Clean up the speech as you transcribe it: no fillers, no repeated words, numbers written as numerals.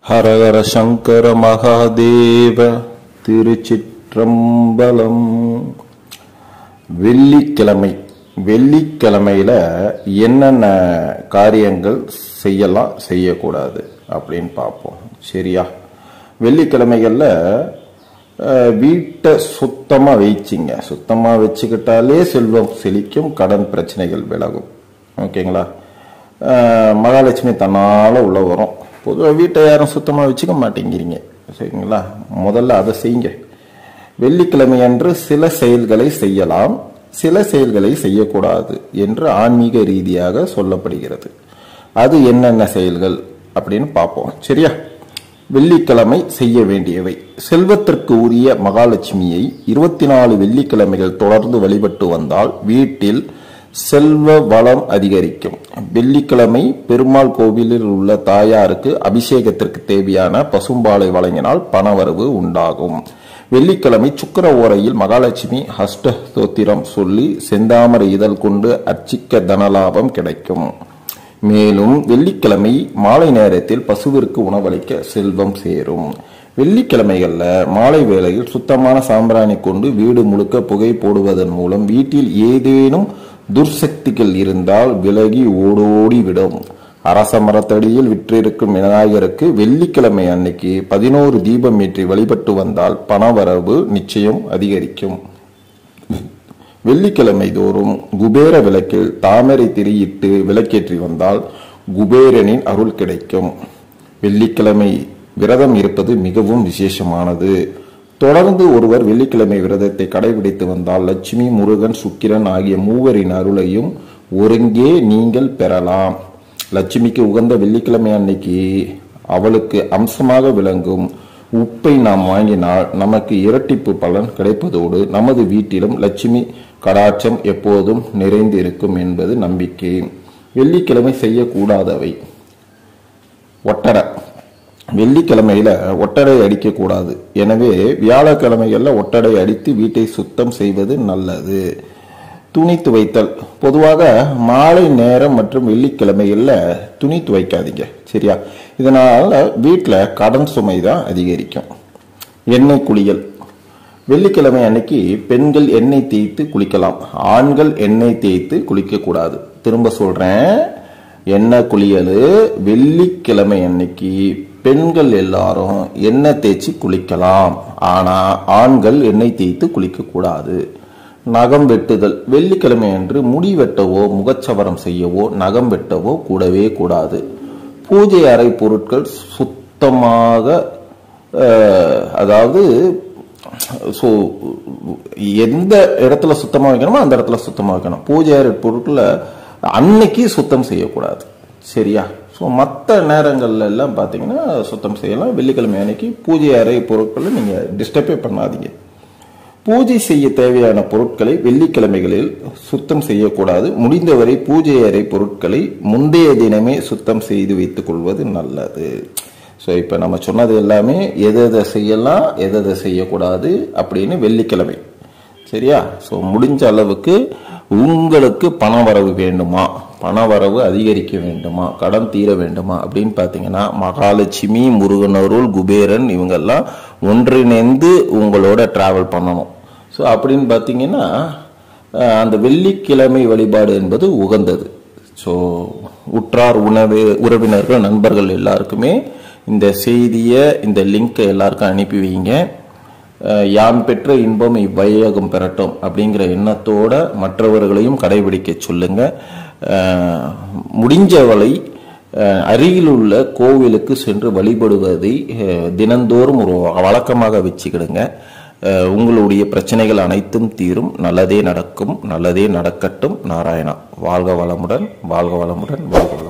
ஹரஹர சங்கர மகாதேவ. திருச்சிற்றம்பலம். வெள்ளிக்கிழமை. வெள்ளிக்கிழமையில என்னென்ன காரியங்கள் செய்யலாம் செய்யக்கூடாது அப்படின்னு பார்ப்போம். சரியா? வெள்ளிக்கிழமைகள்ல வீட்டை சுத்தமா வச்சிங்க. சுத்தமா வச்சுக்கிட்டாலே செல்வம் செழிக்கும், கடன் பிரச்சனைகள் விலகும். ஓகேங்களா? மகாலட்சுமி தன்னால உள்ள வரும். பொதுவாக வீட்டை யாரும் சுத்தமா வச்சுக்க மாட்டேங்கிறீங்க. சரிங்களா? முதல்ல அதை செய்யுங்க. வெள்ளிக்கிழமை அன்று சில செயல்களை செய்யலாம், சில செயல்களை செய்யக்கூடாது என்று ஆன்மீக ரீதியாக சொல்லப்படுகிறது. அது என்னென்ன செயல்கள் அப்படின்னு பார்ப்போம். சரியா? வெள்ளிக்கிழமை செய்ய வேண்டியவை: செல்வத்திற்கு உரிய மகாலட்சுமியை 24 வெள்ளிக்கிழமைகள் தொடர்ந்து வழிபட்டு வந்தால் வீட்டில் செல்வ வளம் அதிகரிக்கும். வெள்ளிக்கிழமை பெருமாள் கோவிலில் உள்ள தாயாருக்கு அபிஷேகத்திற்கு தேவையான பசும்பாலை வழங்கினால் பணவரவு உண்டாகும். வெள்ளிக்கிழமை சுக்கிர ஓரையில் மகாலட்சுமி அஷ்ட ஸ்தோத்திரம் சொல்லி செந்தாமரை இதழ் கொண்டு அர்ச்சிக்க தனலாபம் கிடைக்கும். மேலும் வெள்ளிக்கிழமை மாலை நேரத்தில் பசுவிற்கு உணவளிக்க செல்வம் சேரும். வெள்ளிக்கிழமைகள்ல மாலை வேளையில் சுத்தமான சாம்பிராணி கொண்டு வீடு முழுக்க புகை போடுவதன் மூலம் வீட்டில் ஏதேனும் துர்சக்திகள் இருந்தால் விலகி ஓடோடி விடும். அரச மரத்தடியில் விற்றிருக்கும் விநாயகருக்கு வெள்ளிக்கிழமை அன்னைக்கு 11 தீபம் ஏற்றி வழிபட்டு வந்தால் பணவரவு நிச்சயம் அதிகரிக்கும். வெள்ளிக்கிழமை தோறும் குபேர விளக்கில் தாமரை திரியிட்டு விளக்கேற்றி வந்தால் குபேரனின் அருள் கிடைக்கும். வெள்ளிக்கிழமை விரதம் இருப்பது மிகவும் விசேஷமானது. தொடர்ந்து ஒருவர் வெள்ளிக்கிழமை விரதத்தை கடைபிடித்து வந்தால் லட்சுமி, முருகன், சுக்கிரன் ஆகிய மூவரின் அருளையும் ஒருங்கே நீங்கள் பெறலாம். லட்சுமிக்கு உகந்த வெள்ளிக்கிழமை அன்னைக்கு அவளுக்கு அம்சமாக விளங்கும் உப்பை நாம் வாங்கினால் நமக்கு இரட்டிப்பு பலன் கிடைப்பதோடு நமது வீட்டிலும் லட்சுமி கடாட்சம் எப்போதும் நிறைந்து இருக்கும் என்பது நம்பிக்கை. வெள்ளிக்கிழமை செய்யக்கூடாதவை: ஒட்டடை. வெள்ளிக்கிழமையில ஒட்டடை அடிக்க கூடாது. எனவே வியாழக்கிழமைகள்ல ஒட்டடை அடித்து வீட்டை சுத்தம் செய்வது நல்லது. துணி துவைத்தல். பொதுவாக மாலை நேரம் மற்றும் வெள்ளிக்கிழமைகள்ல துணி துவைக்காதீங்க. சரியா? இதனால வீட்டில் கடன் சுமை தான் அதிகரிக்கும். எண்ணெய் குளியல். வெள்ளிக்கிழமை அன்னைக்கு பெண்கள் எண்ணெய் தேய்த்து குளிக்கலாம், ஆண்கள் எண்ணெய் தேய்த்து குளிக்க கூடாது. திரும்ப சொல்றேன், எண்ணெய் குளியல் வெள்ளிக்கிழமை அன்னைக்கு பெண்கள் எல்லாரும் எண்ணெய் தேய்ச்சி குளிக்கலாம், ஆனா ஆண்கள் எண்ணெய் தேய்த்து குளிக்க கூடாது. நகம் வெட்டுதல். வெள்ளிக்கிழமை அன்று முடி வெட்டவோ முகச்சவரம் செய்யவோ நகம் வெட்டவோ கூடவே கூடாது. பூஜை அறை பொருட்கள் சுத்தமாக, அதாவது எந்த இடத்துல சுத்தமா வைக்கணுமோ அந்த இடத்துல சுத்தமா வைக்கணும். பூஜை அறை பொருட்களை அன்னைக்கு சுத்தம் செய்யக்கூடாது. சரியா? ஸோ மற்ற நேரங்கள்ல எல்லாம் பார்த்தீங்கன்னா சுத்தம் செய்யலாம். வெள்ளிக்கிழமை அன்னைக்கு பூஜை அறை பொருட்களை நீங்க டிஸ்டர்பே பண்ணாதீங்க. பூஜை செய்ய தேவையான பொருட்களை வெள்ளிக்கிழமைகளில் சுத்தம் செய்யக்கூடாது. முடிந்தவரை பூஜை அறை பொருட்களை முந்தைய தினமே சுத்தம் செய்து வைத்துக் கொள்வது நல்லது. ஸோ இப்போ நம்ம சொன்னது எல்லாமே எதை செய்யலாம் எதை செய்யக்கூடாது அப்படின்னு வெள்ளிக்கிழமை. சரியா? ஸோ முடிஞ்ச அளவுக்கு உங்களுக்கு பணவரவு வேண்டுமா, பணவரவு அதிகரிக்க வேண்டுமா, கடன் தீர வேண்டுமா அப்படின்னு பார்த்தீங்கன்னா மகாலட்சுமி, முருகன் அருள், குபேரன் இவங்கெல்லாம் ஒன்றிணைந்து உங்களோட டிராவல் பண்ணணும். ஸோ அப்படின்னு பார்த்தீங்கன்னா அந்த வெள்ளிக்கிழமை வழிபாடு என்பது உகந்தது. ஸோ உற்றார் உறவினர்கள் நண்பர்கள் எல்லாருக்குமே இந்த செய்தியை, இந்த லிங்கை எல்லாருக்கும் அனுப்பி வைங்க. யான் பெற்ற இன்பம் இவ்வையகம் பெறட்டும் அப்படிங்கிற எண்ணத்தோட மற்றவர்களையும் கடைபிடிக்க சொல்லுங்க. முடிஞ்சவளை அருகில் உள்ள கோவிலுக்கு சென்று வழிபடுவதை தினந்தோறும் ஒரு வழக்கமாக வச்சுக்கிடுங்க. உங்களுடைய பிரச்சனைகள் அனைத்தும் தீரும். நல்லதே நடக்கும், நல்லதே நடக்கட்டும். நாராயணா. வாழ்க வளமுடன், வாழ்க வளமுடன், வாழ்க வளமுடன்.